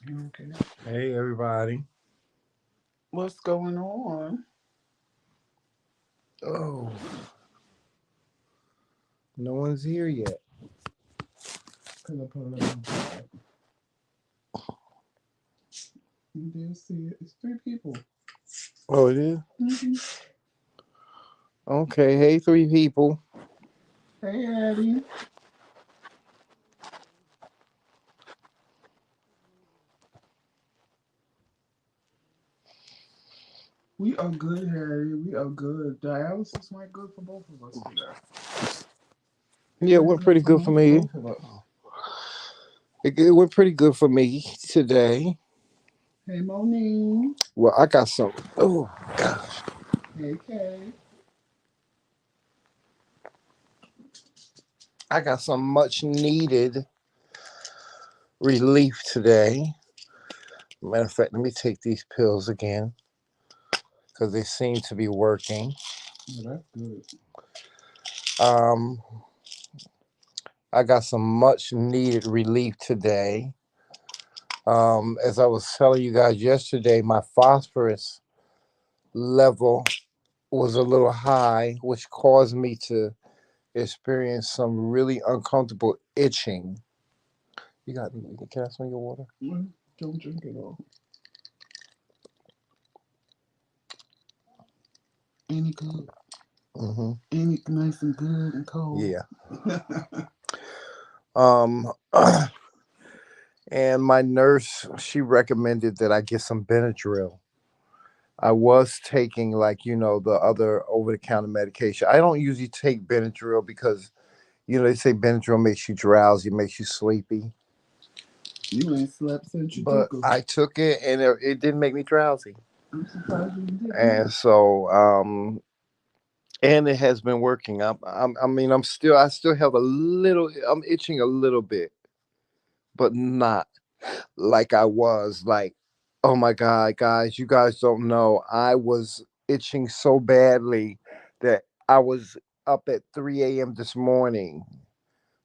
Okay. Hey everybody. What's going on? Oh, no one's here yet. Because I put it on my side. You did see it. It's three people. Oh, it is? Mm-hmm. Okay. Hey, three people. Hey, Addie. We are good, Harry. We are good. Dialysis went good for both of us today. Yeah, it went pretty good for For me. both of us. It went pretty good for me today. Hey, Monique. Well, I got some. Oh, gosh. Hey, Kay. I got some much needed relief today. Matter of fact, let me take these pills again because they seem to be working. Oh, that's good. Um, I got some much needed relief today. As I was telling you guys yesterday, my phosphorus level was a little high, which caused me to experience some really uncomfortable itching. You got? Can I smell your water? Don't drink it all. Any good? Hmm. Any nice and good and cold? Yeah. Um, and my nurse, she recommended that I get some Benadryl. I was taking, like, the other over the counter medication. I don't usually take Benadryl because they say Benadryl makes you drowsy, makes you sleepy. You ain't slept since you But took her. I took it and it didn't make me drowsy. I'm surprised you didn't. And so and it has been working. I still have a little. I'm itching a little bit, but not like I was. Like, oh my god, guys, you guys don't know. I was itching so badly that I was up at 3 a.m. this morning,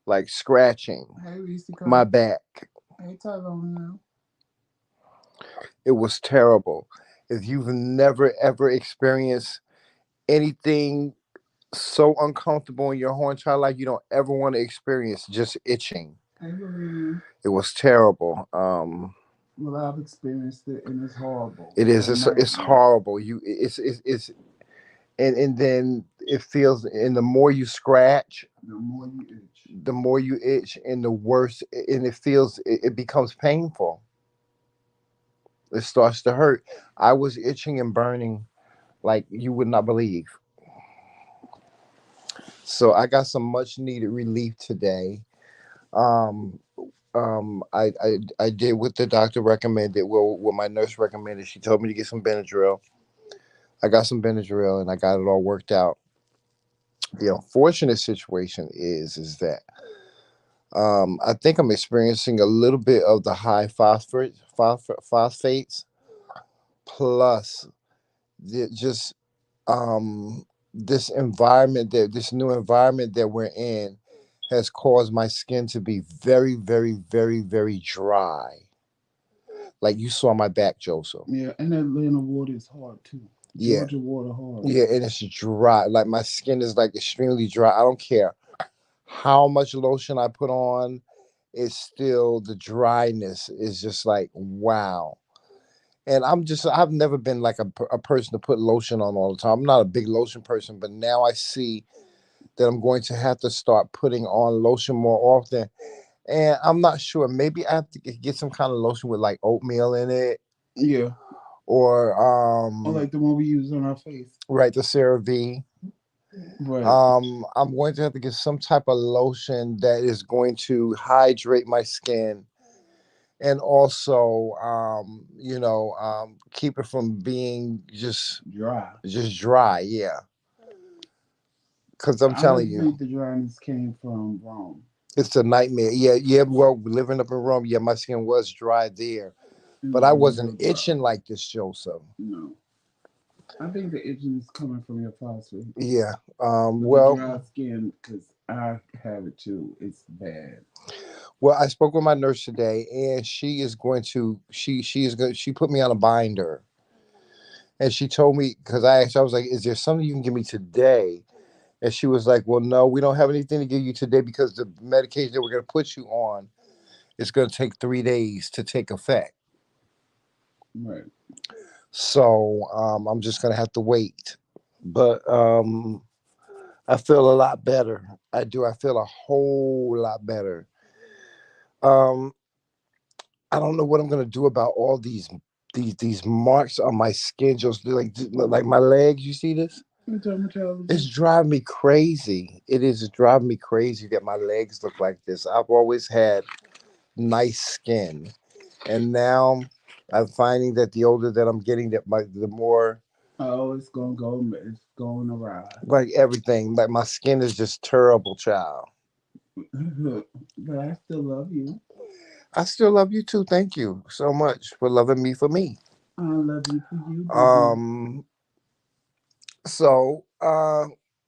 like scratching Hey, Reese, my come. back. Hey, Tyrone now. It was terrible. If you've never ever experienced anything so uncomfortable in your whole entire life, you don't ever want to experience just itching. Hey, Lorraine. It was terrible. Well, I've experienced it, and it's horrible. It It's is. a It's nightmare. horrible. It's and then it feels. And the more you scratch, The more you itch. the more you itch, and the worse. And it feels. It becomes painful. It starts to hurt. I was itching and burning like you would not believe. So I got some much needed relief today. Um, I did what the doctor recommended. Well, what my nurse recommended. She told me to get some Benadryl. I got some Benadryl and I got it all worked out. The unfortunate situation is that I think I'm experiencing a little bit of the high phosphates plus just this environment this new environment that we're in has caused my skin to be very, very, very, very dry. Like you saw my back, Joseph. Yeah, and Atlanta water is hard too. Yeah, Georgia water hard. yeah, and it's dry. Like my skin is like extremely dry. I don't care how much lotion I put on. It's still the dryness is just like wow. And I've never been like a person to put lotion on all the time. I'm not a big lotion person, but now I see that I'm going to have to start putting on lotion more often. And I'm not sure. Maybe I have to get some kind of lotion with like oatmeal in it, Yeah, or or like the one we use on our face. right, the CeraVe. Right. I'm going to have to get some type of lotion that is going to hydrate my skin and also, keep it from being Dry. just dry. Yeah, because I'm I telling don't you, think the dryness came from Rome. it's a nightmare. Yeah, yeah. Well, living up in Rome, yeah, my skin was dry there, It but was I real wasn't dry. itching like this, Joseph. No. I think the itching is coming from your phosphates. Yeah. But the Well, dry skin, because I have it too, it's bad. Well, I spoke with my nurse today, and she is going to she is going she put me on a binder, and she told me because I asked her, I was like, "Is there something you can give me today?" And she was like, "Well, no, we don't have anything to give you today because the medication that we're going to put you on is going to take 3 days to take effect. Right. So I'm just going to have to wait." But I feel a lot better. I do. I feel a whole lot better. Um, I don't know what I'm gonna do about all these marks on my skin, just like my legs. You see this? It's Dermatologist. driving me crazy. It is driving me crazy that my legs look like this. I've always had nice skin, and now I'm finding that the older that I'm getting, that the more Oh, it's gonna go. It's going awry. like everything, like my skin is just terrible, child. But I still love you. I still love you too. Thank you so much for loving me for me. I love you for you, baby. Um, so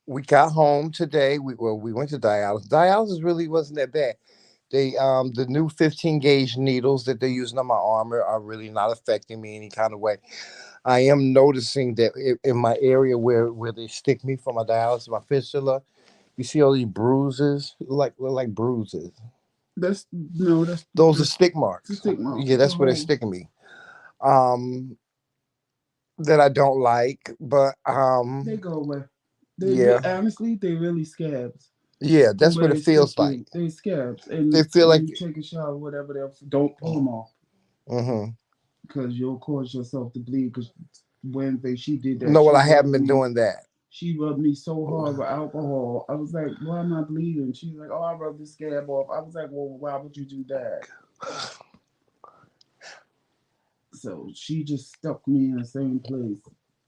we got home today. We went to dialysis. Dialysis really wasn't that bad. The new 15 gauge needles that they're using on my arm are really not affecting me any kind of way. I am noticing that in my area where they stick me for my dialysis, my fistula, you see all these bruises, like bruises. That's no. That's Those are that's stick the marks. stigma. Yeah, The that's where they're whole. sticking me. Um, that I don't like, but They go away. They yeah, honestly they really scabs. yeah, The that's way what it they stick feels like. you, they scabs. They And feel like, when you take a shower, whatever else, don't pull them off mm-hmm. because you'll cause yourself to bleed. Because Wednesday she did that. No, well, I haven't been doing that. She rubbed me so hard with alcohol. I was like, why am I bleeding? She's like, oh, I rubbed the scab off. I was like, well, why would you do that? So she just stuck me in the same place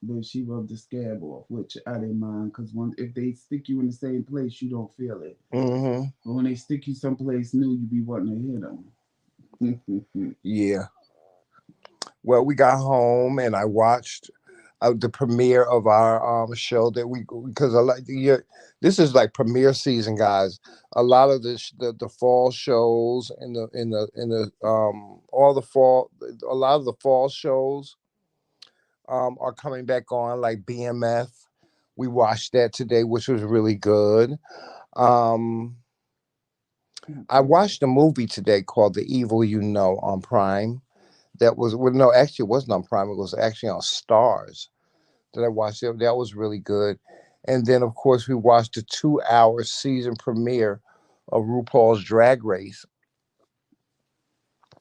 where she rubbed the scab off, which I didn't mind because if they stick you in the same place, you don't feel it. Mm-hmm. But when they stick you someplace new, you be wanting to hit them. Yeah. Well, we got home and I watched the premiere of our show that we because I like the this is like premiere season, guys. A lot of the fall shows and the all the fall a lot of the fall shows are coming back on, like BMF. We watched that today, which was really good. Um, I watched a movie today called The Evil You Know on Prime. That was well, no, actually, it wasn't on Prime. It was actually on Stars that I watched. It. That was really good. And then, of course, we watched the 2 hour season premiere of RuPaul's Drag Race,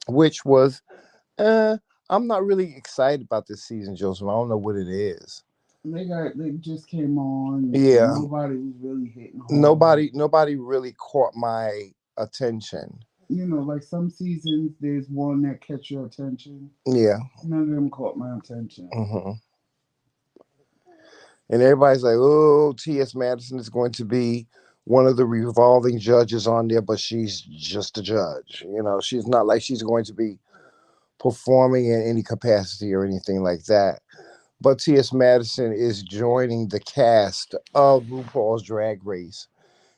which was, uh, I'm not really excited about this season, Joseph. I don't know what it is. They just came on. Yeah, Nobody was really hitting hard. nobody really caught my attention. Like some seasons, there's one that catch your attention. Yeah. None of them caught my attention. Hmm. And everybody's like, "Oh, T.S. Madison is going to be one of the revolving judges on there, but she's just a judge. She's not like she's going to be performing in any capacity or anything like that." But T.S. Madison is joining the cast of RuPaul's Drag Race,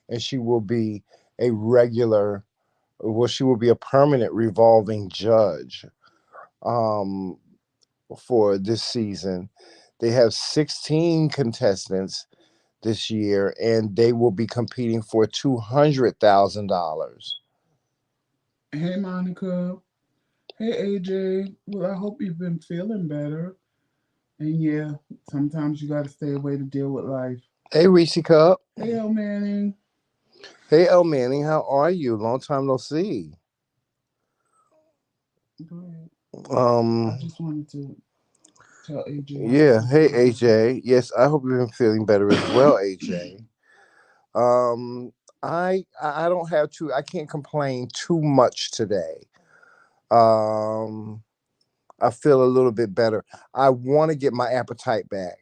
and she will be a regular. Well, she will be a permanent revolving judge um, for this season. They have 16 contestants this year, and they will be competing for $200,000. Hey, Monica. Hey, AJ. Well, I hope you've been feeling better. And yeah, sometimes you got to stay away to deal with life. Hey, Reese Cup. Hey, El Manning. Hey, El Manning. How are you? Long time no see. Go ahead. I Um, just wanted to tell AJ how I've yeah. been Hey, feeling. AJ. Yes, I hope you've been feeling better as well, AJ. Um, I don't have to. I can't complain too much today. Um, I feel a little bit better. I want to get my appetite back.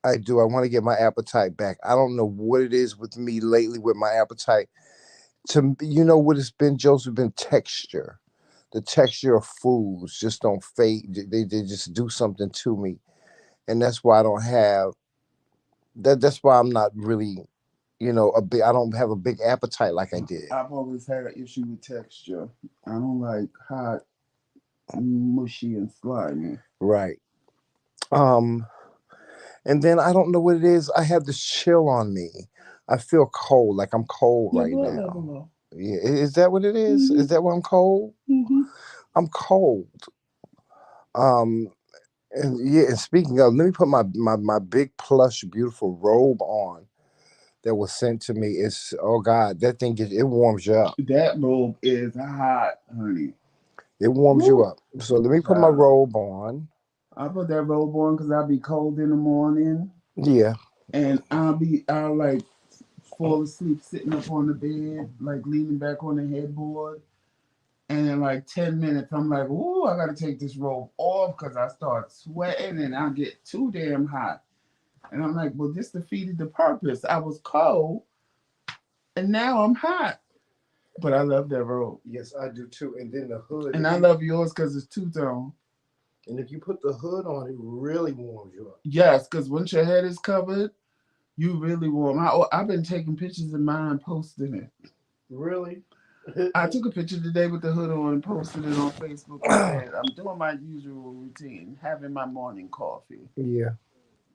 I do. I want to get my appetite back. I don't know what it is with me lately with my appetite. You know what it's been, Joseph? Been texture. The texture of foods just don't fade. They just do something to me, and that's why I don't have that. That's why I'm not really. a big. I don't have a big appetite like I did. I've always had an issue with texture. I don't like hot, mushy, and slimy. Right. Um, and then I don't know what it is. I have this chill on me. I feel cold, like I'm cold Your right blood level now. low. Yeah, is that what it is? Mm-hmm. Is that why I'm cold? Mm-hmm. I'm cold. Um, and yeah. And speaking of, let me put my big plush, beautiful robe on that was sent to me. It's oh God, that thing it warms you up. That robe is hot, honey. It warms you Woo! up. So let me put my Child. robe on. I put that robe on because I'll be cold in the morning, Yeah. and I'll like fall asleep sitting up on the bed, like leaning back on the headboard. And in like 10 minutes, I'm like, ooh, I gotta take this robe off because I start sweating and I get too damn hot. And I'm like, well, this defeated the purpose. I was cold and now I'm hot. But I love that robe. Yes, I do too. And then the hood. And I love yours because it's two tone. And if you put the hood on, it really warms you up. Yes, because once your head is covered, you really warm. I've been taking pictures of mine, posting it. Really? I took a picture today with the hood on and posted it on Facebook and said, I'm doing my usual routine, having my morning coffee. Yeah.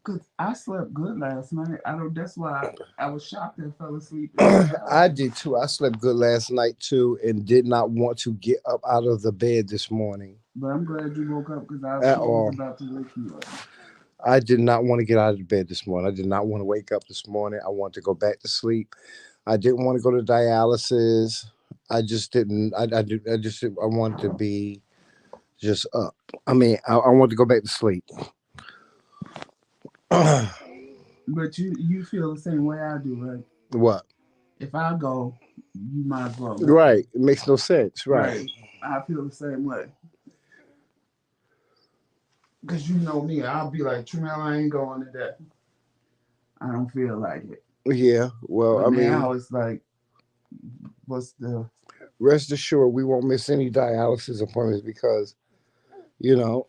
Cause I slept good last night. I don't. That's why I was shocked and fell asleep in the I shower. did too. I slept good last night too and did not want to get up out of the bed this morning But I'm glad you woke up because I at sure was all. about to wake you up. I did not want to get out of the bed this morning. I did not want to wake up this morning. I wanted to go back to sleep. I didn't want to go to dialysis. I just didn't. I just. I wanted to be just up. I mean, I wanted to go back to sleep. But you feel the same way I do, right? What? If I go, you might as well go. Right. It makes no sense. Right. Right. I feel the same way. Cause you know me, I'll be like, Tramel, I ain't going today. I don't feel like it. Yeah. Well, But I mean, now it's like, what's the rest assured, we won't miss any dialysis appointments because you know,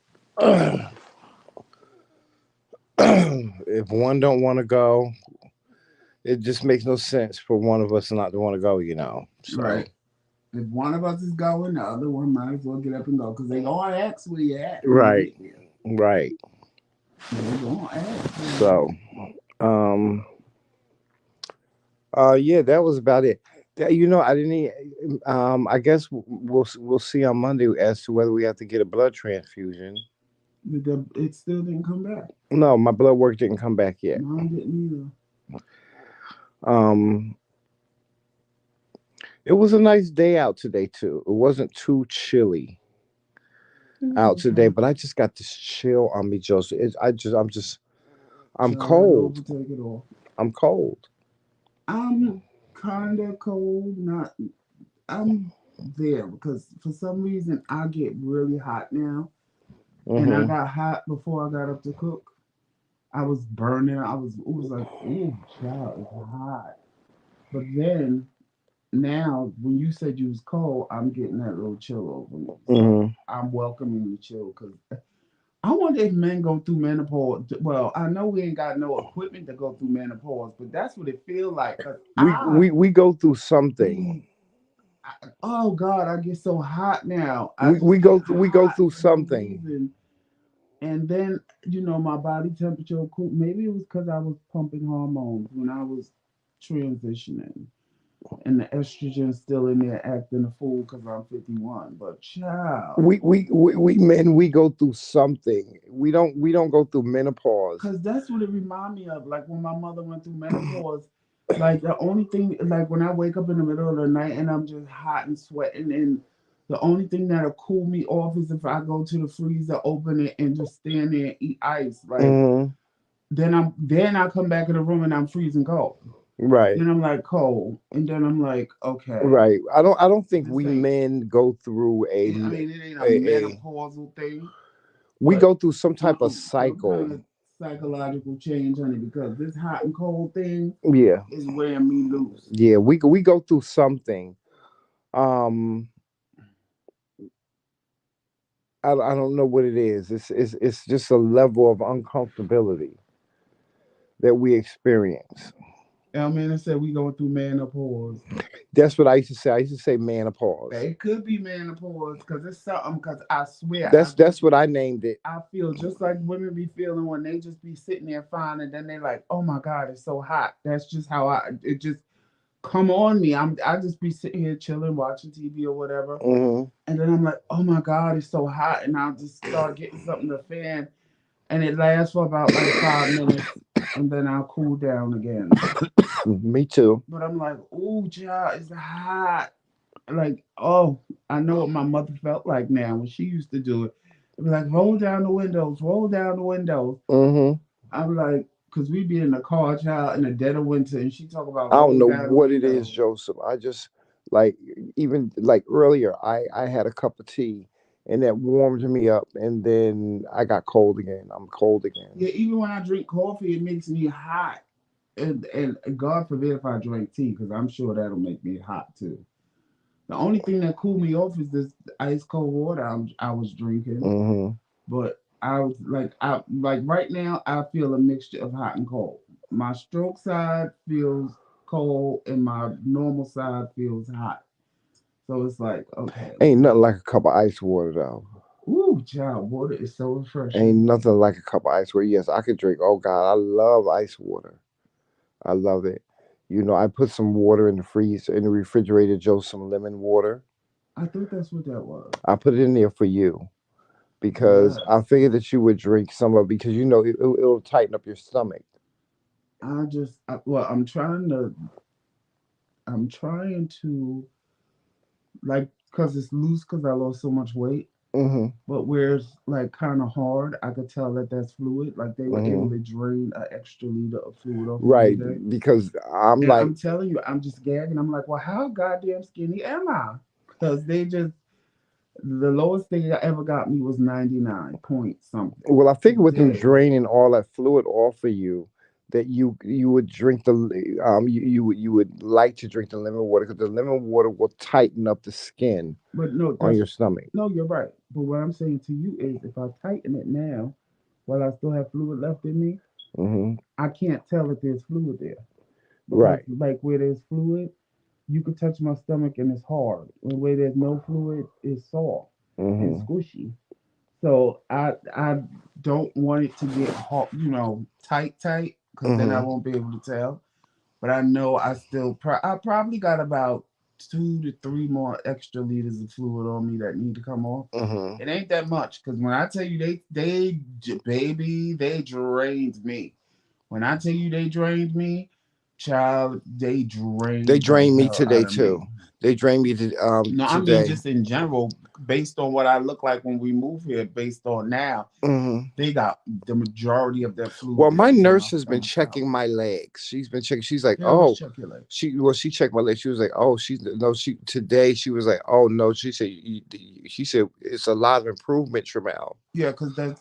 if one don't want to go, it just makes no sense for one of us not to want to go. So right? If one of us is going, the other one might as well get up and go because they gonna ask where you at when you right, get there. right. They gonna ask where you So, um, yeah, that was about it. I didn't. I guess we'll see on Monday as to whether we have to get a blood transfusion. at. It still didn't come back. No, my blood work didn't come back yet. Mine didn't either. Um, it was a nice day out today too. It wasn't too chilly It was out today, okay. but I just got this chill on me, Joseph. I'm Shower it cold. over, take it off. I'm cold. I'm kind of cold. Not. I'm there because for some reason I get really hot now, and I Hmm. got hot before I got up to cook. I was burning. It was like, ooh, child, it's hot. But then now, when you said you was cold, I'm getting that little chill over me. So Hmm. I'm welcoming the chill because I wonder if men go through menopause. Well, I know we ain't got no equipment to go through menopause, but that's what it feel like. Cause We go through something. be, oh God, I get so hot now. I just get We go hot through for no something. reason. And then, my body temperature cool. Maybe it was because I was pumping hormones when I was transitioning. And the estrogen's still in there acting a fool because I'm 51. But child, We men we go through something. We don't go through menopause. because that's what it remind me of. Like when my mother went through menopause, like the only thing, like when I wake up in the middle of the night and I'm just hot and sweating, and the only thing that'll cool me off is if I go to the freezer, open it, and just stand there and eat ice. Like Hmm. then I come back in the room and I'm freezing cold. Right. Then I'm like cold, and then I'm like, okay, Right. I don't think this we ain't. men go through I mean, it ain't a a menopausal thing, we but go through some type of some cycle. kind of psychological change, honey, because this hot and cold thing Yeah. is wearing me loose. Yeah, we go through something. Um I don't know what it is. It's just a level of uncomfortability that we experience. Elman said we going through menopause. That's what I used to say. I used to say menopause. It could be menopause because it's something. Because I swear, That's what I named it. I feel just like women be feeling when they just be sitting there fine, and then they like, oh my god, it's so hot. That's just how it just come on me. I just be sitting here chilling, watching TV or whatever, Hmm. and then I'm like, oh my god, it's so hot, and I'll just start getting something to fan, and it lasts for about like 5 minutes, and then I'll cool down again. Me too. But I'm like, oh, child, it's hot. Like, oh, I know what my mother felt like now when she used to do it. It'd be like, roll down the windows. Hmm. I'm like, because we be in the car, child, in the dead of winter, and she talk about I don't roll know down the what it is, window. Joseph. I just like even like earlier, I had a cup of tea and that warmed me up, and then I got cold again. I'm cold again. Yeah, even when I drink coffee, it makes me hot. And God forbid if I drink tea, because I'm sure that'll make me hot too. The only thing that cooled me off is this ice cold water I was drinking. Hmm. But I like right now I feel a mixture of hot and cold. My stroke side feels cold and my normal side feels hot. So it's like, okay. Ain't nothing like a cup of ice water though. Ooh, child, water is so Ain't refreshing. nothing like a cup of ice water. Yes, I could drink. Oh God, I love ice water. I love it. I put some water in the freezer, in the refrigerator, Joe, some lemon water. I thought that's what that was. I put it in there for you because I Yes. figured that you would drink some of it because it'll tighten up your stomach. Well, I'm trying to like, cause it's loose, cause I lost so much weight. Hmm. But where it's like kind of hard, I could tell that that's fluid. Like they were able Hmm. to drain an extra liter of fluid off of me Right, today. because I'm And like, I'm telling you, I'm just gagging. I'm like, well, how goddamn skinny am I? Because the lowest thing that ever got me was 99 point something. well, I figured with them Today. draining all that fluid off of you, that you would drink you would like to drink the lemon water because the lemon water will tighten up the skin But no, on your stomach. no, you're right. But what I'm saying to you is if I tighten it now while I still have fluid left in me, Hmm. I can't tell if there's fluid there. Because Right. like where there's fluid, you could touch my stomach and it's hard. And where there's no fluid, it's soft and Hmm. squishy. So I don't want it to get hot, tight, because then I Hmm. won't be able to tell. But I know I probably got about 2 to 3 more extra liters of fluid on me that need to come off. Hmm. It ain't that much, because when I tell you baby, they drained me. When I tell you they drained me, child, they They drained the drained me hell today out of too. me. They drained me No, I mean today. just in general, based on what I look like when we move here, based on now, Hmm. they got the majority of their Well, fluid my is in my nurse has been stomach out. checking my legs. She's been checking. She's like, They always oh, check your legs. she checked my legs. She was like, oh, she's no, she today she was like, oh no, she said it's a lot of improvement, Tramal. Yeah, because that's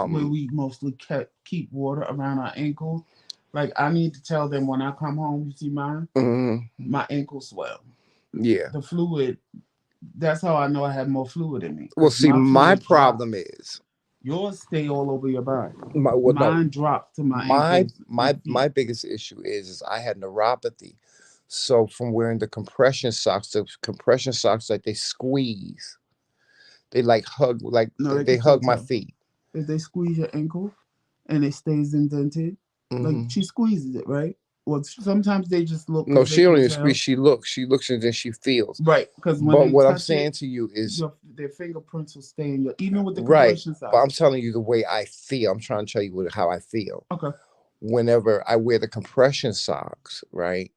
where Um, we mostly keep water around our ankles. Like I need to tell them when I come home, you see mhm, my ankles swell. yeah. The fluid, that's how I know I have more fluid in me, Well, because see, my my fluid problem drops. is Yours stay all over your body. well, no, Mine drops to my my ankles and my feet. biggest issue is I had neuropathy. So from wearing the compression socks like they squeeze, they like hug, like No, they they can still hug my tell. feet. If they squeeze your ankle and it stays indented, like Hmm. she squeezes it, right? Well, sometimes they just look No, because they she don't can even squeeze. tell. She looks and then she feels. Right, because when But they what I'm touch it, saying to you is their fingerprints will stay in your, even with the right. compression But I'm socks. telling you the way I feel. I'm trying to tell you how I feel. Okay. Whenever I wear the compression socks, right,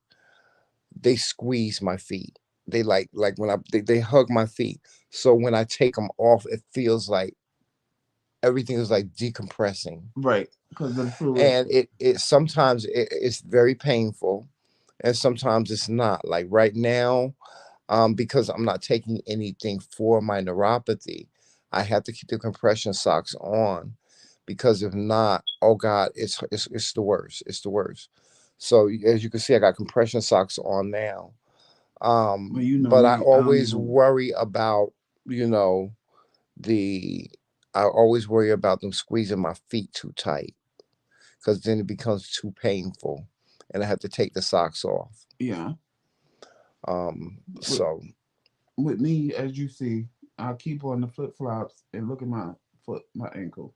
they squeeze my feet. They like when they hug my feet. So when I take them off, it feels like everything is like decompressing. Right, because of the fluid. And it sometimes it's very painful, and sometimes it's not. Like right now, because I'm not taking anything for my neuropathy, I have to keep the compression socks on because if not, oh God, it's the worst. It's the worst. So as you can see, I got compression socks on now. Well, you know But I me. I don't always even. worry about, you know, the I always worry about them squeezing my feet too tight because then it becomes too painful. and I had to take the socks off. Yeah. With, So with me, as you see, I keep on the flip flops and look at my foot, my ankle.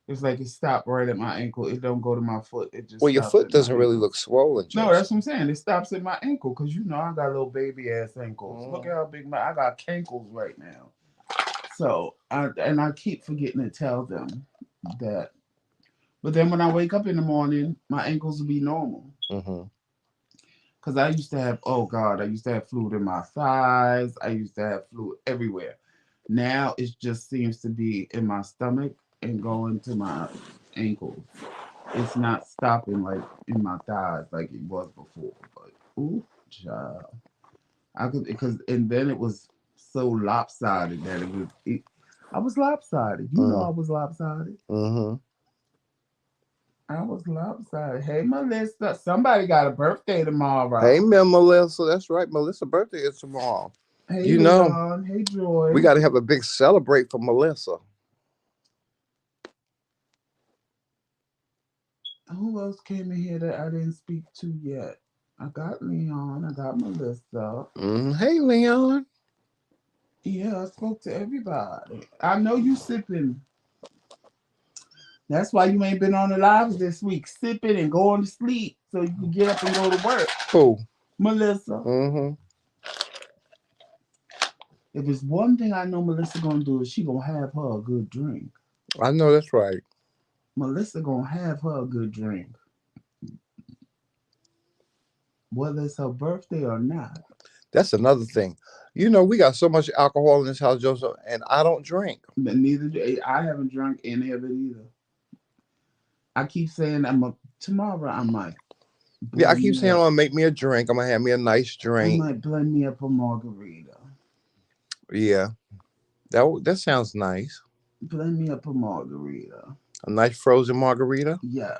It's like it stopped right at my ankle. It don't go to my foot. It just well, your stops foot at my doesn't really ankle. look swollen, No, that's Joseph. what I'm saying. It stops at my ankle because you know I got little baby ass ankles. Look Hmm. at how big I got cankles right now. So I keep forgetting to tell them that. But then when I wake up in the morning, my ankles will be normal. Hmm. Because I used to have, oh God, I used to have fluid in my thighs. I used to have fluid everywhere. Now it just seems to be in my stomach and going to my ankles. It's not stopping like in my thighs like it was before. But ooh, child. I could because and then it was so lopsided that I was lopsided. You know I was lopsided. Hmm. I was lopsided. Hey Melissa, somebody got a birthday Hey, tomorrow. Melissa. That's right. Melissa's birthday is tomorrow. Hey You know, Leon. Hey we Joy. got to have a big celebrate for Melissa. Who else came in here that I didn't speak to yet? I got Leon. I got Melissa. Hey, Leon. Yeah, I spoke to everybody. I know you sipping. That's why you ain't been on the lives this week, sipping and going to sleep so you can get up and go to work. Who? Melissa. Hmm. If it's one thing I know Melissa gonna do is she gonna have her a good drink. I know that's right. Melissa gonna have her a good drink, whether it's her birthday or not. That's another thing. You know, we got so much alcohol in this house, Joseph, and I don't drink. But neither I haven't drunk any of it either. I keep saying tomorrow I might Yeah, I blend keep me saying I'm up. gonna make me a drink. I'm gonna have me a nice I drink. might blend me up a margarita. Yeah, that sounds nice. Blend me up a margarita. A nice frozen margarita. Yeah,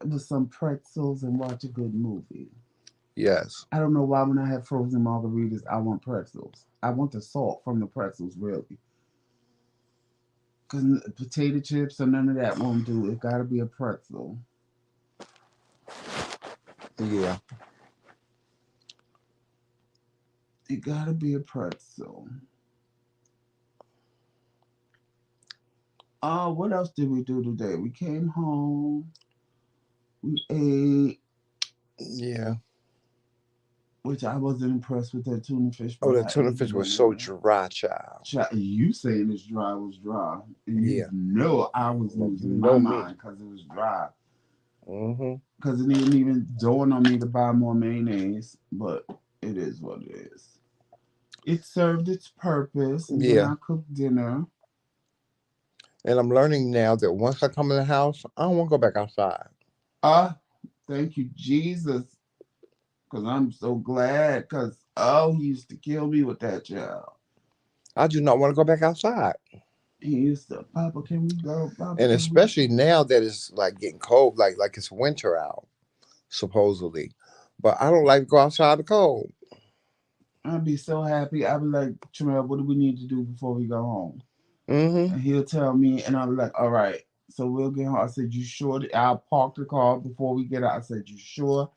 with some pretzels and watch a good movie. Yes. I don't know why when I have frozen margaritas, I want pretzels. I want the salt from the pretzels, really. Because potato chips or none of that won't do. It got to be a pretzel. Yeah. It got to be a pretzel. What else did we do today? We came home. We ate, Yeah. which I wasn't impressed with that tuna fish, Oh, but that I tuna ate fish it was so anyway. dry, child. You saying it's dry was dry, and you Yeah. know I was Well, you losing my know me. mind because it was dry. Hmm. Because it didn't even dawn on me to buy more mayonnaise, but it is what it is. It served its purpose, and then Yeah. I cooked dinner. And I'm learning now that once I come in the house, I don't want to go back outside. Ah, thank you, Jesus, because I'm so glad. Because oh, he used to kill me with that child. I do not want to go back outside. He used to, Papa, can we go? Papa, And can we? especially now that it's like getting cold, like it's winter out, supposedly. But I don't like to go outside the cold. I'd be so happy. I'd be like, Tremel, what do we need to do before we go home? Hmm. And he'll tell me, and I'll be like, all right. So we'll get home. I said, you sure? I'll park the car before we get out. I said, you sure?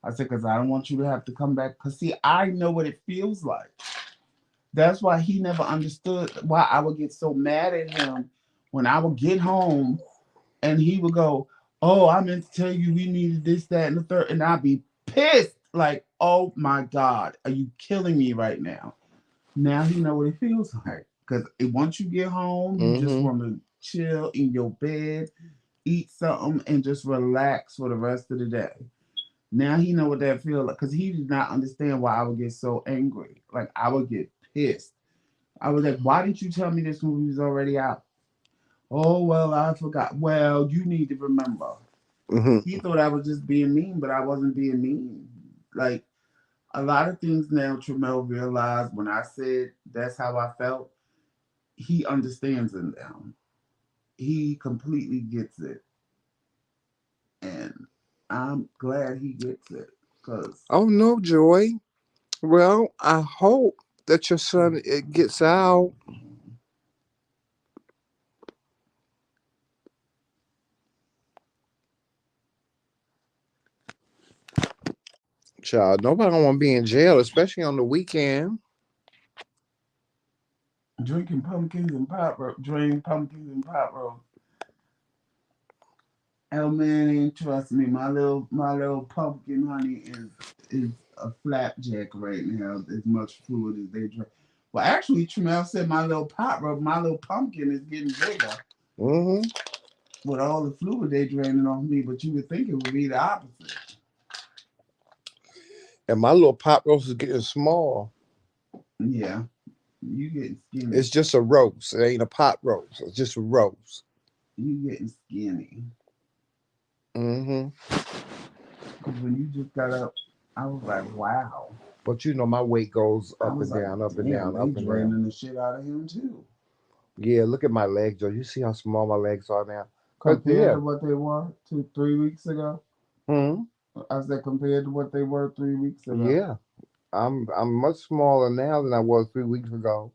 I said, because I don't want you to have to come back. Because, see, I know what it feels like. That's why he never understood why I would get so mad at him when I would get home and he would go, oh, I meant to tell you we needed this, that, and the third. And I'd be pissed. Like, oh my God, are you killing me right now? Now he know what it feels like. Because once you get home, you just Hmm. want to chill in your bed, eat something, and just relax for the rest of the day. Now he know what that feels like. Because he did not understand why I would get so angry. Like, I would get pissed. I was like, why didn't you tell me this movie was already out? Oh, well, I forgot. Well, you need to remember. Hmm. He thought I was just being mean, but I wasn't being mean. Like, a lot of things now Tremel realized when I said that's how I felt, he understands it now. He completely gets it. And I'm glad he gets it. Because Oh no, Joy. Well, I hope that your son it gets out. Child, nobody don't want to be in jail, especially on the weekend. Drinking pumpkins and pop roast. Drink pumpkins and pop roast. Oh man, ain't trust me. My little pumpkin honey is a flapjack right now. As much fluid as they drink. Well, actually, Tremel said my little pop roast, my little pumpkin is getting bigger Mm-hmm. with all the fluid they draining off me. But you would think it would be the opposite. And my little pop roast is getting small. Yeah, you getting skinny. It's just a roast. It ain't a pot roast. It's just a roast. You getting skinny. Mm-hmm. Because when you just got up, I was like, wow. But you know, my weight goes I up was and like, down, up and damn, down, they up and down. draining the shit out of him too. Yeah, look at my legs, Joe. You see how small my legs are now? Cause Compared yeah. to what they were 3 weeks ago. Hmm. I said compared to what they were 3 weeks ago. Yeah. I'm much smaller now than I was 3 weeks ago.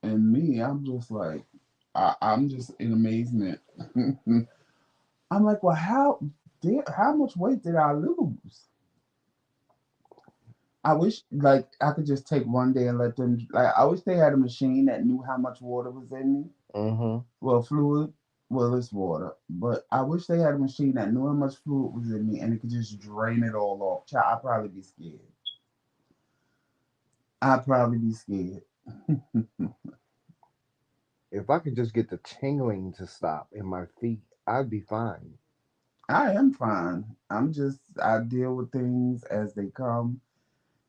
And me, I'm just like, I'm just in amazement. I'm like, well, how much weight did I lose? I wish, like, I could just take one day and let them. Like, I wish they had a machine that knew how much water was in me. Mm-hmm. Well, fluid. Well, it's water. But I wish they had a machine that knew how much fluid was in me and it could just drain it all off. Child, I'd probably be scared. I'd probably be scared. If I could just get the tingling to stop in my feet, I'd be fine. I am fine. I deal with things as they come.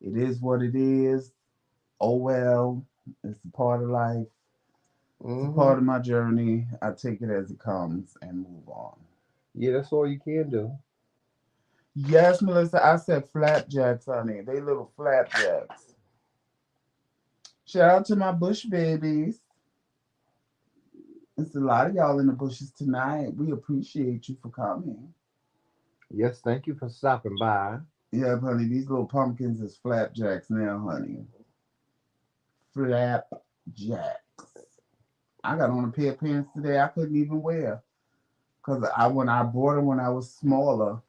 It is what it is. Oh well. It's a part of life. It's a Mm-hmm. part of my journey. I take it as it comes and move on. Yeah, that's all you can do. Yes, Melissa, I said flapjacks, honey. They little flapjacks. Shout out to my bush babies. It's a lot of y'all in the bushes tonight. We appreciate you for coming. Yes, thank you for stopping by. Yeah, honey, these little pumpkins is flapjacks now, honey. Flapjacks. I got on a pair of pants today I couldn't even wear. Cause when I bought them when I was smaller,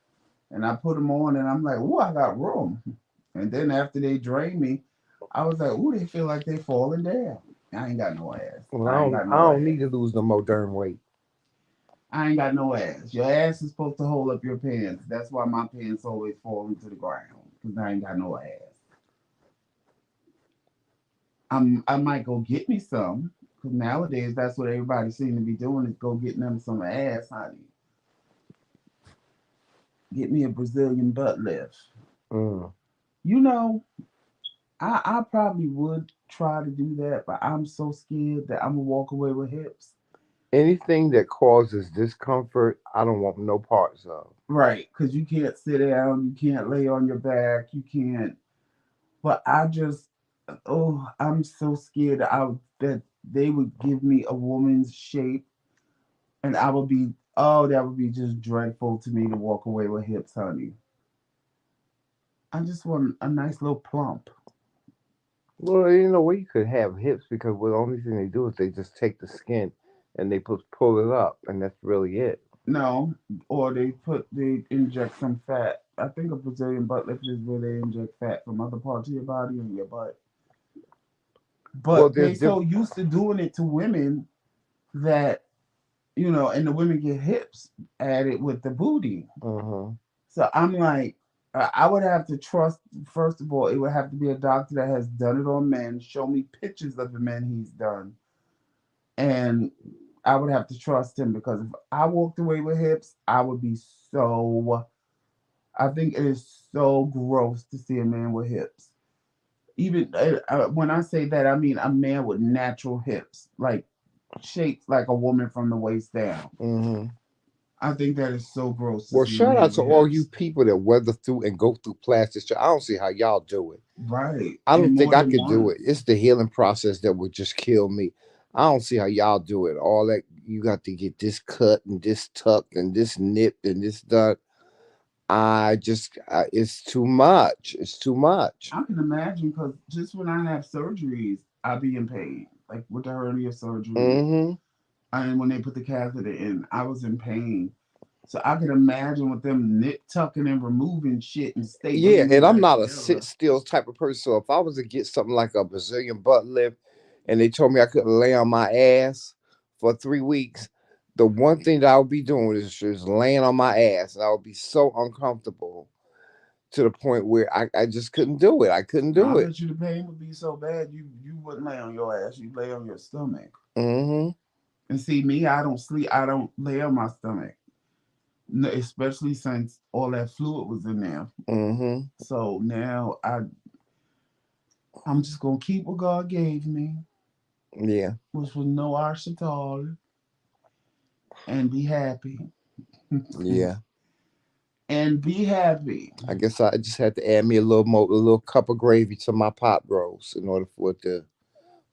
and I put them on, and I'm like, ooh, I got room. And then after they drained me, I was like, ooh, they feel like they falling down. I ain't got no ass. Well, I ain't got I no don't need ass. to lose no more darn weight. I ain't got no ass. Your ass is supposed to hold up your pants. That's why my pants always fall into the ground. Cause I ain't got no ass. I might go get me some. Cause nowadays that's what everybody seems to be doing is go getting them some ass, honey. Get me a Brazilian butt lift. Mm. You know, I probably would try to do that, but I'm so scared that I'm gonna walk away with hips. Anything that causes discomfort, I don't want no parts of. Right, because you can't sit down, you can't lay on your back, you can't. But I'm so scared that they would give me a woman's shape, and I would be, oh, that would be just dreadful to me to walk away with hips, honey. I just want a nice little plump. Well, well, you could have hips because the only thing they do is they just take the skin and they pull it up, and that's really it. No, or they inject some fat. I think a Brazilian butt lift is where they inject fat from other parts of your body in your butt. Well, But they there's so different. used to doing it to women that and the women get hips added with the booty. Uh-huh. So I'm like, I would have to trust. First of all, it would have to be a doctor that has done it on men. Show me pictures of the men he's done, and I would have to trust him because if I walked away with hips, I would be so. I think it is so gross to see a man with hips. Even when I say that, I mean a man with natural hips, like shaped like a woman from the waist down. Hmm. I think that is so gross to Well, see a shout out man to with all you hips. people that weather through and go through plastic. I don't see how y'all do it. Right. I And don't think more I than could do it. once. It's the healing process that would just kill me. I don't see how y'all do it. All that you got to get this cut and this tucked and this nipped and this done. It's too much. It's too much. I can imagine because just when I have surgeries, I be in pain. Like with the hernia surgery. Mm-hmm. And when they put the catheter in, I was in pain. So I can imagine with them nip tucking and removing shit and Yeah, stapling me and I'm back not a sit together. still type of person. So if I was to get something like a Brazilian butt lift and they told me I couldn't lay on my ass for 3 weeks, the one thing that I would be doing is just laying on my ass, and I would be so uncomfortable to the point where I just couldn't do it. I couldn't I do it. bet you the pain would be so bad you wouldn't lay on your ass. You'd lay on your stomach. Mm-hmm. And see me, I don't sleep. I don't lay on my stomach, especially since all that fluid was in there. Mm-hmm. So now I'm just gonna keep what God gave me, Yeah. which was no arshitol, and be happy. Yeah. And be happy. I guess I just had to add me a little more, a little cup of gravy to my pot roast in order for it to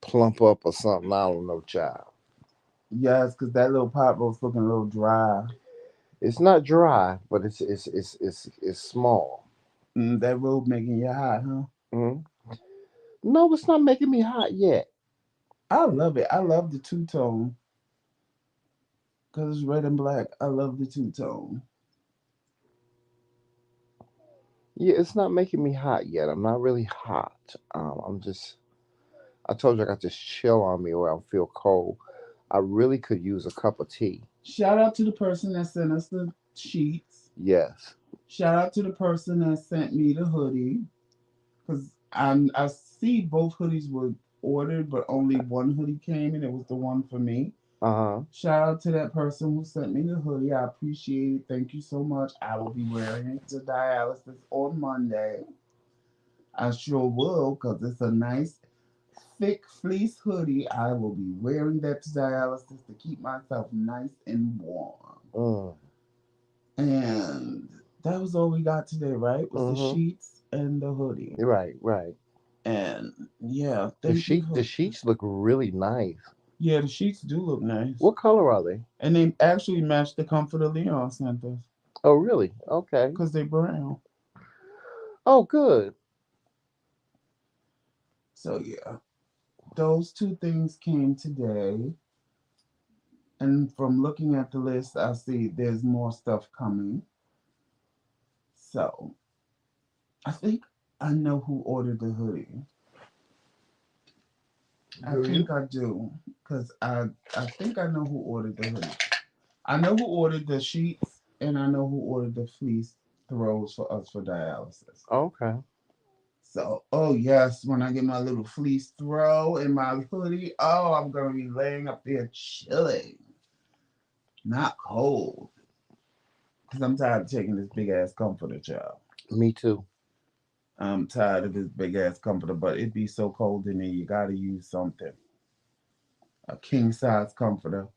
plump up or something. I don't know, child. Yes, because that little pot roast looking a little dry. It's not dry, but it's small. That road making you hot, huh? Mhm. No, it's not making me hot yet. I love it. I love the two tone because it's red and black. I love the two tone. Yeah, it's not making me hot yet. I'm not really hot. I'm just. I told you I got this chill on me where I feel cold. I really could use a cup of tea. Shout out to the person that sent us the sheets. Yes. Shout out to the person that sent me the hoodie. Because I see both hoodies were ordered, but only one hoodie came, and it was the one for me. Uh huh. Shout out to that person who sent me the hoodie. I appreciate it. Thank you so much. I will be wearing it to dialysis on Monday. I sure will, because it's a nice, thick fleece hoodie. I will be wearing that to dialysis to keep myself nice and warm. Mm. And that was all we got today, right? Was the Mm-hmm. sheets and the hoodie. Right. Right. And yeah, thank you The for. sheets look really nice. Yeah, the sheets do look nice. What color are they? And they actually match the comforter Leon sent us Oh, really? Okay. because they brown. Oh, good. So yeah, those two things came today. And from looking at the list, I see there's more stuff coming. So I think I know who ordered the hoodie. I Do you? think I do because I think I know who ordered the hoodie. I know who ordered the sheets, and I know who ordered the fleece throws for us for dialysis. Okay. So, oh yes, when I get my little fleece throw and my hoodie, oh, I'm gonna be laying up there chilling, not cold, because I'm tired of taking this big ass comforter, child. Me too. I'm tired of this big ass comforter, but it be so cold in there, you gotta use something. A king size comforter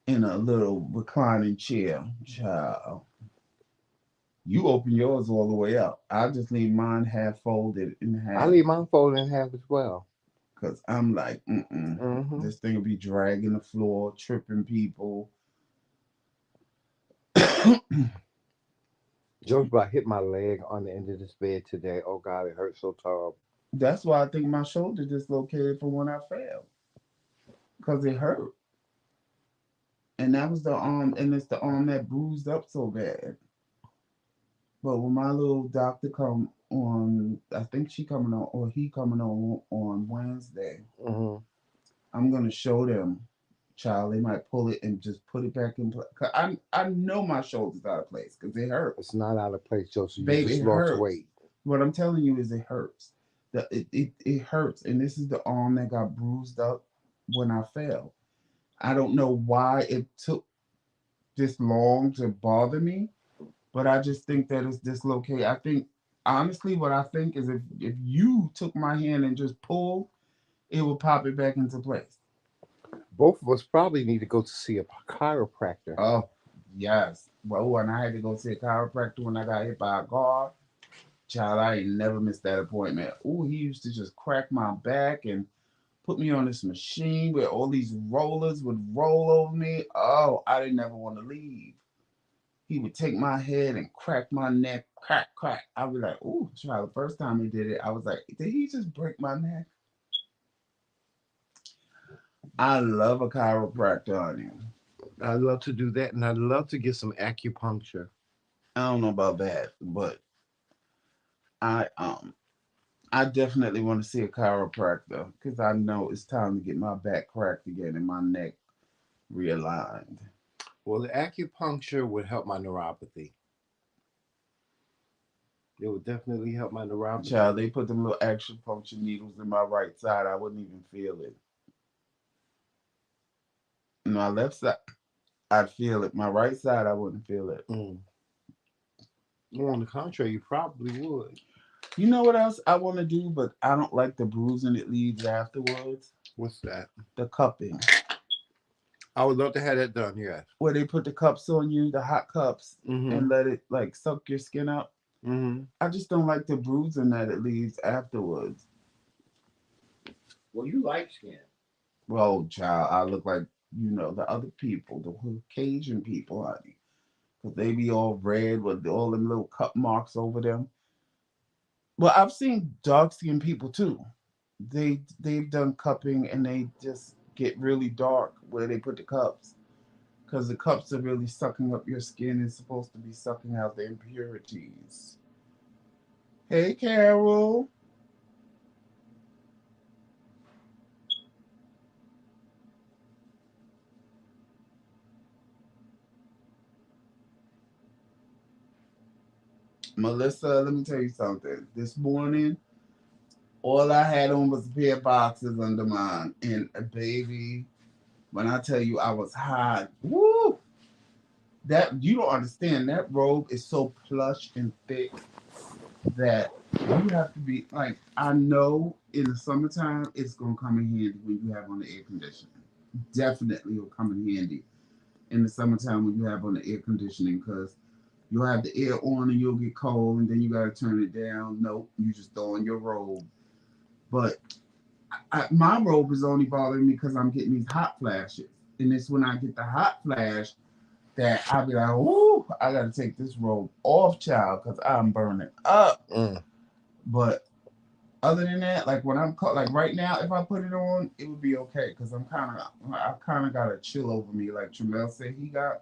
in a little reclining chair, child. You open yours all the way up. I just leave mine half folded in I half leave mine folded in half as well. because I'm like, mm-mm. Mm-hmm. This thing will be dragging the floor, tripping people. Joe's about hit my leg on the end of this bed today. Oh God, it hurts so terrible. That's why I think my shoulder dislocated from when I fell because it hurt. And that was the arm, and it's the arm that bruised up so bad. But when my little doctor come on, I think she coming on or he coming on Wednesday. Mm-hmm. I'm gonna show them, child. They might pull it and just put it back in place. I know my shoulder's out of place because it It's hurts, not out of place, Joseph. You baby. just It lost hurts. weight. What I'm telling you is it hurts. It hurts, and this is the arm that got bruised up when I fell. I don't know why it took this long to bother me, but I just think that it's dislocated. I think honestly, what I think is if you took my hand and just pulled, it would pop it back into place. Both of us probably need to go to see a chiropractor. Oh, yes. Well, when I had to go see a chiropractor when I got hit by a car, child, I ain't never missed that appointment. Ooh, he used to just crack my back and put me on this machine where all these rollers would roll over me. Oh, I didn't ever want to leave. He would take my head and crack my neck, crack, crack. I'd be like, ooh, child, the first time he did it, I was like, did he just break my neck? I love a chiropractor on you. I love to do that, and I love to get some acupuncture. I don't know about that, but I um I definitely want to see a chiropractor because I know it's time to get my back cracked again and my neck realigned. Well, the acupuncture would help my neuropathy. It would definitely help my neuropathy. Child, they put them little acupuncture needles in my right side. I wouldn't even feel it. My left side, I'd feel it. My right side, I wouldn't feel it. Mm. Well, on the contrary, you probably would. You know what else I want to do, but I don't like the bruising it leaves afterwards? What's that? The cupping. I would love to have that done. Yes. Where they put the cups on you, the hot cups, Mm-hmm. and let it like suck your skin up. Mm-hmm. I just don't like the bruising that it leaves afterwards. Well, you like skin. Well, child, I look like, the other people, the Caucasian people, honey. Because they be all red with all them little cut marks over them. Well, I've seen dark skinned people too. They've done cupping and they just get really dark where they put the cups. Because the cups are really sucking up your skin. It's supposed to be sucking out the impurities. Hey, Carol. Melissa, let me tell you something. This morning, all I had on was a pair of boxes under mine. And baby, when I tell you I was hot, woo! That you don't understand. That robe is so plush and thick that you have to be like. I know in the summertime it's gonna come in handy when you have on the air conditioning. Definitely will come in handy in the summertime when you have on the air conditioning because you'll have the air on and you'll get cold and then you gotta turn it down. Nope, you just throw on your robe. But my robe is only bothering me because I'm getting these hot flashes, and it's when I get the hot flash that I'll be like, "Ooh, I gotta take this robe off, child, because I'm burning up." Mm. But other than that, like when like right now, if I put it on, it would be okay because I kind of got a chill over me, like Tramel said he got,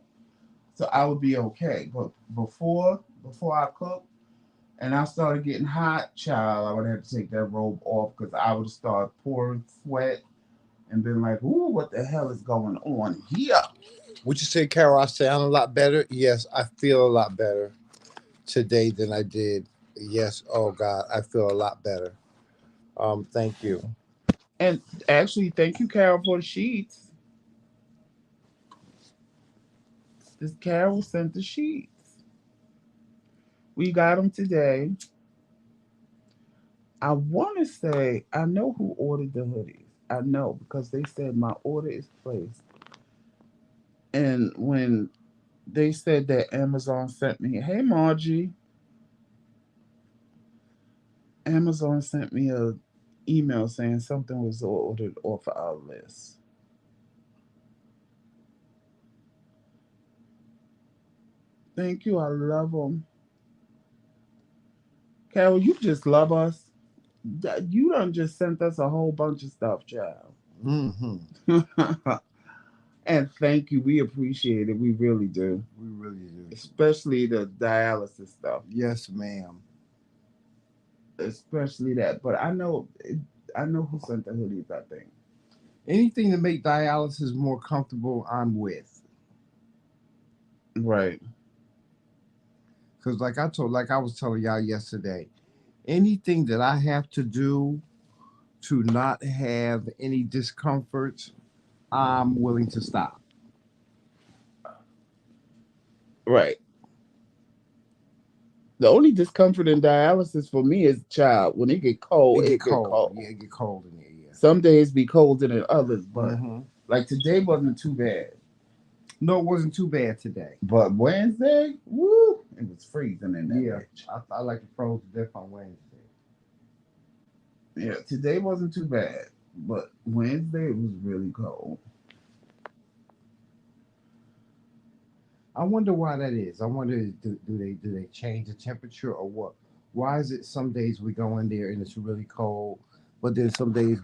so I would be okay. But before I cook and I started getting hot, child, I would have to take that robe off because I would start pouring sweat and been like, "Ooh, what the hell is going on here?" Would you say, Carol, I sound a lot better? Yes, I feel a lot better today than I did. Yes. Oh God, I feel a lot better. Thank you. And actually, thank you, Carol, for the sheets. This Carol sent the sheets. We got them today. I want to say I know who ordered the hoodies. I know because they said my order is placed. And when they said that Amazon sent me, hey Margie, Amazon sent me a email saying something was ordered off our list. Thank you. I love them. Carol, you just love us. You done just sent us a whole bunch of stuff, child. Mm-hmm. And thank you. We appreciate it. We really do. We really do. Especially the dialysis stuff. Yes, ma'am. Especially that. But I know who sent the hoodies, I think. Anything to make dialysis more comfortable, I'm with. Right. Because, like I was telling y'all yesterday, anything that I have to do to not have any discomforts, I'm willing to stop. Right. The only discomfort in dialysis for me is child. When it get cold, It get it get cold. cold. Yeah, it get cold in there. Yeah. Some days be colder than others, but Mm-hmm. like today wasn't too bad. No, it wasn't too bad today. But Wednesday, woo, it was freezing in that Yeah, bitch. I like to froze to death on Wednesday. Yeah, today wasn't too bad, but Wednesday it was really cold. I wonder why that is. I wonder do they change the temperature or what? Why is it some days we go in there and it's really cold, but then some days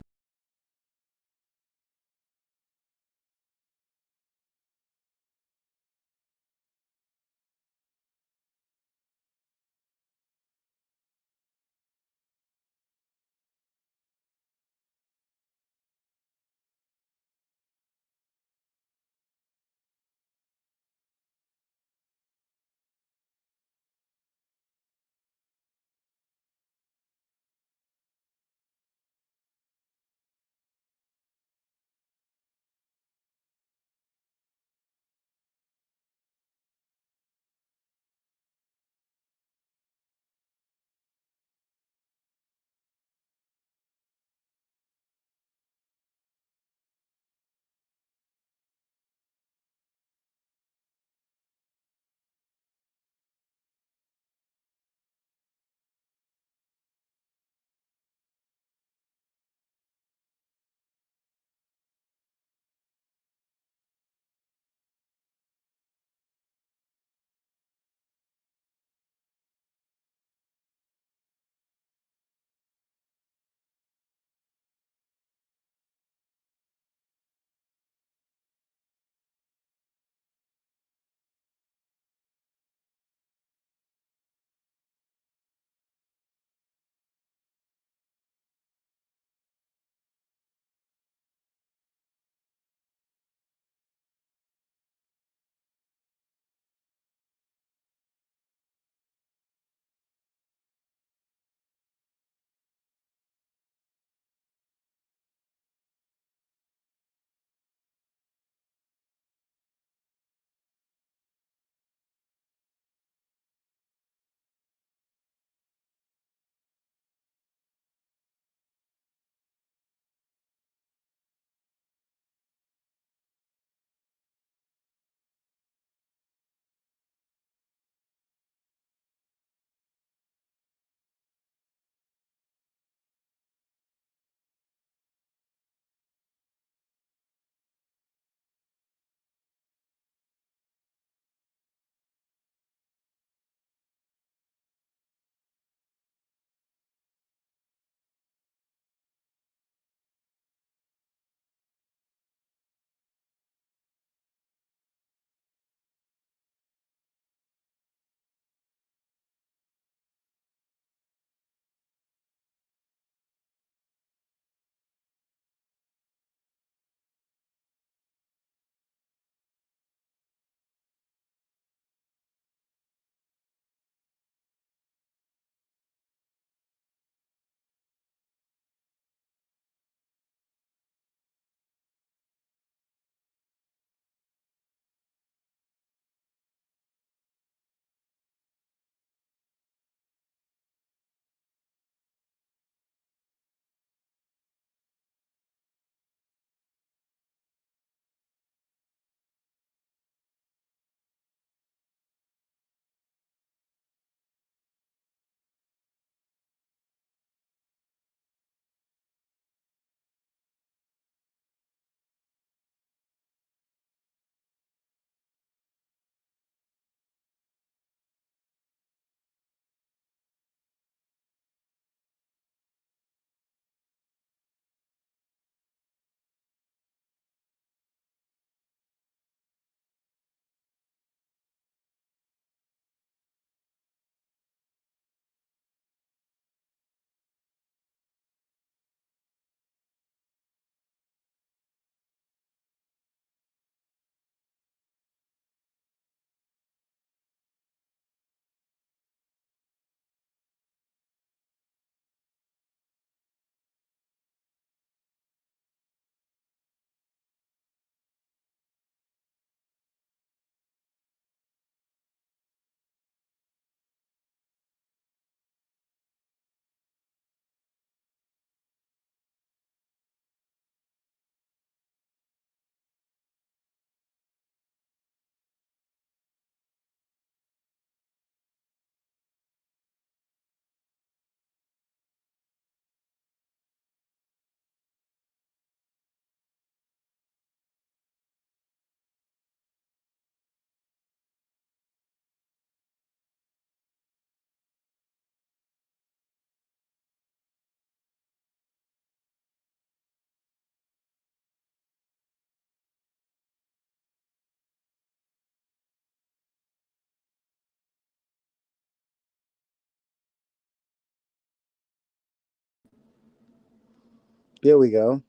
Here we go.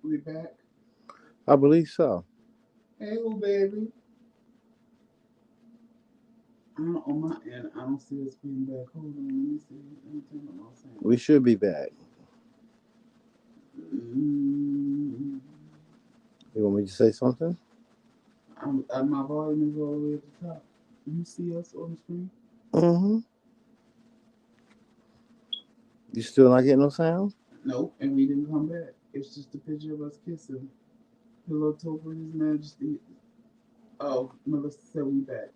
We back. I believe so. Hey, little baby. On my end, I don't see us being back. Hold on, let me see. Let me turn on my We sound. should be back. Mm, You want me to say something? my volume is all the way at the top. You see us on the screen? Mm-hmm. You still not getting no sound? Nope, and we didn't come back. It's just a picture of us kissing. Hello, Toper, His Majesty. Oh, Melissa said we back.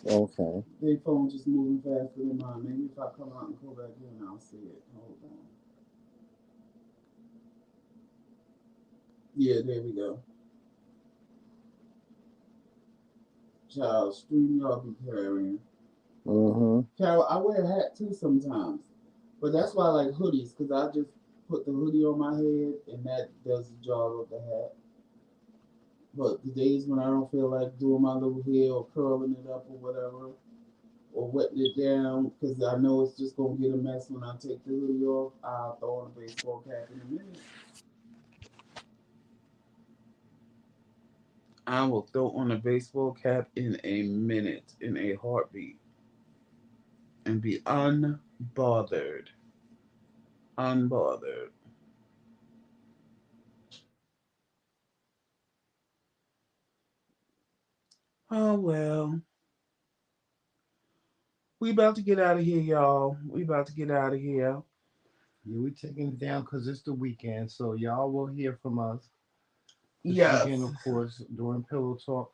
Okay. Their phone just moving faster than mine. Maybe if I come out and go back in, I'll see it. Hold on. Yeah, there we go. Child, stream y'all be carrying. Mm-hmm. Carol, I wear a hat too sometimes. But that's why I like hoodies, because I just put the hoodie on my head and that does the job of the hat. But the days when I don't feel like doing my little hair or curling it up or whatever, or wetting it down, because I know it's just going to get a mess when I take the hoodie off, I'll throw on a baseball cap in a minute. I will throw on a baseball cap in a minute, in a heartbeat, and be unbothered. Unbothered. Oh well. We about to get out of here, y'all. We about to get out of here. Yeah, we taking it down because it's the weekend, so y'all will hear from us this weekend, Yes. of course, during Pillow Talk.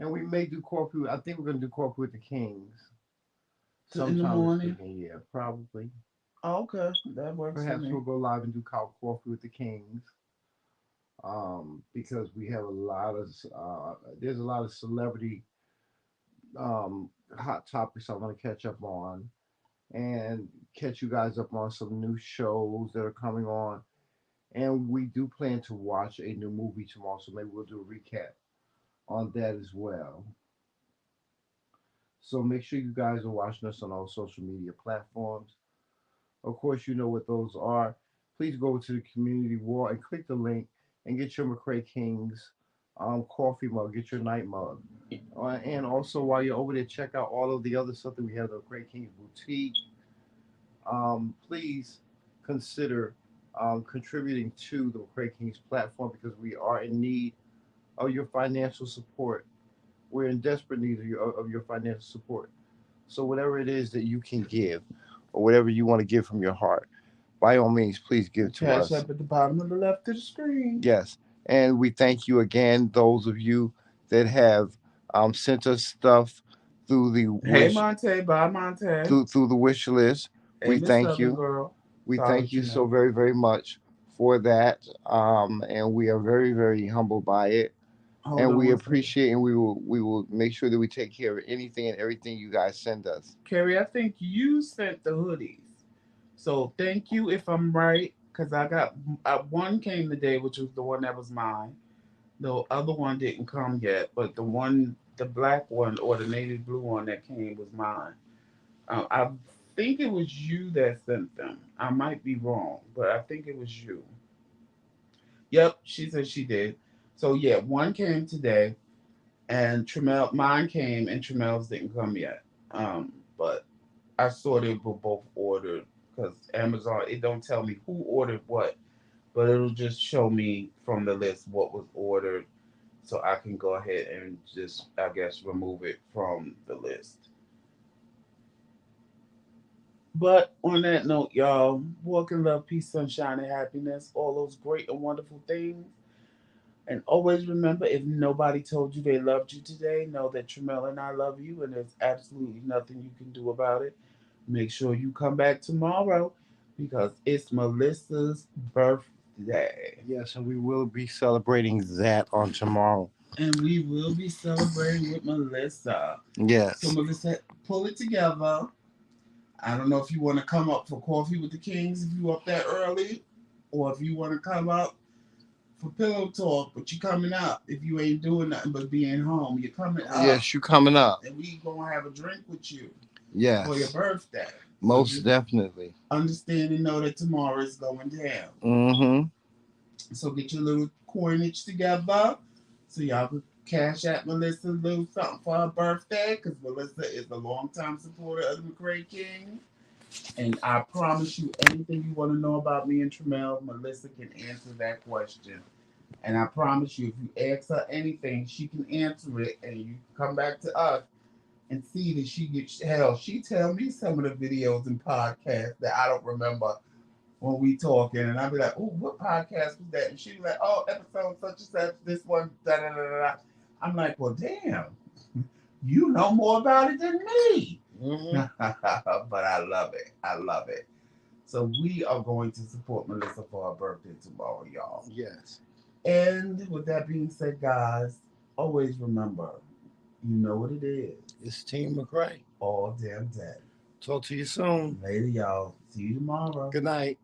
And we may do coffee. I think we're gonna do coffee with the Kings In the sometime this morning. weekend. Yeah, probably. Oh, okay, that works for Perhaps me. we'll go live and do coffee with the Kings. Because we have a lot of there's a lot of celebrity um, hot topics I want to catch up on and catch you guys up on some new shows that are coming on. And we do plan to watch a new movie tomorrow, so maybe we'll do a recap on that as well. So make sure you guys are watching us on all social media platforms. Of course, you know what those are. Please go to the community wall and click the link and get your McRae Kings coffee mug, get your night mug. And also, while you're over there, check out all of the other stuff that we have at the McRae Kings Boutique. Please consider contributing to the McRae Kings platform because we are in need of your financial support. We're in desperate need of your financial support. So, whatever it is that you can give or whatever you want to give from your heart, by all means, please give to Cash us. up at the bottom of the left of the screen. Yes. And we thank you again, those of you that have sent us stuff through the Hey wish Monte, bye Monte. through the wish list. Hey We Miss thank Southern you. Girl. We Sorry, thank you so Janelle. very, very much for that. And we are very, very humbled by it. Hold And on we one second. appreciate and we will make sure that we take care of anything and everything you guys send us. Carrie, I think you sent the hoodies. So thank you if I'm right, because I got one came today, which was the one that was mine. The other one didn't come yet, but the black one or the navy blue one that came was mine. I think it was you that sent them. I might be wrong, but I think it was you. Yep, she said she did. So yeah, one came today, and Tremel mine came, and Tremel's didn't come yet. But I saw they were both ordered because Amazon it don't tell me who ordered what, but it'll just show me from the list what was ordered, so I can go ahead and just I guess remove it from the list. But on that note, y'all, walk in love, peace, sunshine, and happiness, all those great and wonderful things. And always remember if nobody told you they loved you today, know that Tramel and I love you, and there's absolutely nothing you can do about it. Make sure you come back tomorrow because it's Melissa's birthday. Yes, and we will be celebrating that on tomorrow. And we will be celebrating with Melissa. So, Yes. Melissa, pull it together. I don't know if you want to come up for coffee with the Kings if you up that early, or if you want to come up for pillow talk, but you coming up. If you ain't doing nothing but being home, you're coming up. Yes, you coming up. And we gonna have a drink with you for your Yes, birthday. most definitely. Understand and know that tomorrow is going down. Mm-hmm. So get your little coinage together so y'all can cash out Melissa a little something for her birthday, because Melissa is a longtime supporter of the McRae King. And I promise you, anything you want to know about me and Tremel, Melissa can answer that question. And I promise you, if you ask her anything, she can answer it, and you come back to us and see that she gets hell. She tell me some of the videos and podcasts that I don't remember when we talking, and I'd be like, "Oh, what podcast was that?" And she'd be like, "Oh, episode such and such, this one, da da da da." I'm like, "Well, damn, you know more about it than me." Mm-hmm. But I love it. I love it. So we are going to support Melissa for her birthday tomorrow, y'all. Yes. And with that being said, guys, always remember, you know what it is. It's Team McRae. All damn day. Talk to you soon. Later, y'all. See you tomorrow. Good night.